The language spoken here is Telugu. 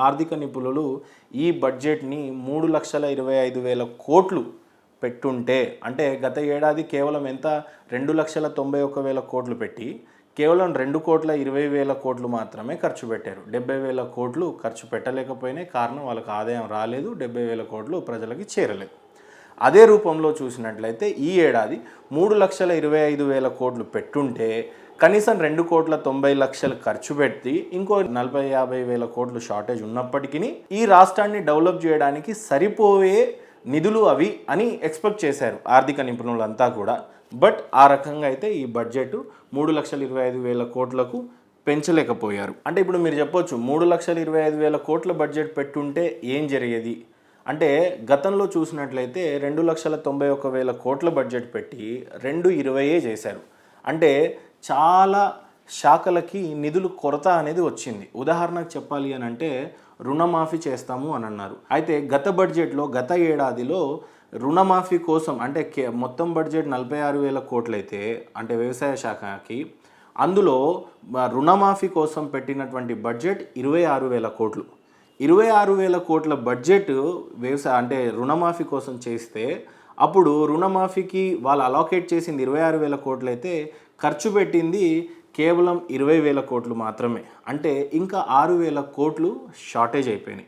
ఆర్థిక నిపుణులు ఈ బడ్జెట్ని 3,25,000 కోట్లు పెట్టుంటే, అంటే గత ఏడాది కేవలం ఎంత 2,91,000 కోట్లు పెట్టి కేవలం 2,20,000 కోట్లు మాత్రమే ఖర్చు పెట్టారు. 70,000 కోట్లు ఖర్చు పెట్టలేకపోయినా కారణం వాళ్ళకి ఆదాయం రాలేదు, 70,000 కోట్లు ప్రజలకి చేరలేదు. అదే రూపంలో చూసినట్లయితే ఈ ఏడాది 3,25,000 కోట్లు పెట్టుంటే కనీసం 2,90,00,000 ఖర్చు పెట్టి ఇంకో 40,000-50,000 కోట్లు షార్టేజ్ ఉన్నప్పటికీ ఈ రాష్ట్రాన్ని డెవలప్ చేయడానికి సరిపోయే నిధులు అవి అని ఎక్స్పెక్ట్ చేశారు ఆర్థిక నిపుణులంతా కూడా. బట్ ఆ రకంగా అయితే ఈ బడ్జెట్ 3,25,000 కోట్లకు పెంచలేకపోయారు. అంటే ఇప్పుడు మీరు చెప్పొచ్చు 3,25,000 కోట్ల బడ్జెట్ పెట్టుంటే ఏం జరిగేది అంటే, గతంలో చూసినట్లయితే 2,91,000 కోట్ల బడ్జెట్ పెట్టి 220 చేశారు. అంటే చాలా శాఖలకి నిధులు కొరత అనేది వచ్చింది. ఉదాహరణకు చెప్పాలి అని అంటే రుణమాఫీ చేస్తాము అని అన్నారు. అయితే గత బడ్జెట్లో గత ఏడాదిలో రుణమాఫీ కోసం అంటే మొత్తం బడ్జెట్ 46,000 కోట్లయితే అంటే వ్యవసాయ శాఖకి, అందులో రుణమాఫీ కోసం పెట్టినటువంటి బడ్జెట్ 26,000 కోట్లు. 26,000 కోట్ల బడ్జెట్ అంటే రుణమాఫీ కోసం చేస్తే అప్పుడు రుణమాఫీకి వాళ్ళు అలోకేట్ చేసింది 26,000 కోట్లు అయితే ఖర్చు పెట్టింది కేవలం 20,000 కోట్లు మాత్రమే. అంటే ఇంకా 6,000 కోట్లు షార్టేజ్ అయిపోయినాయి.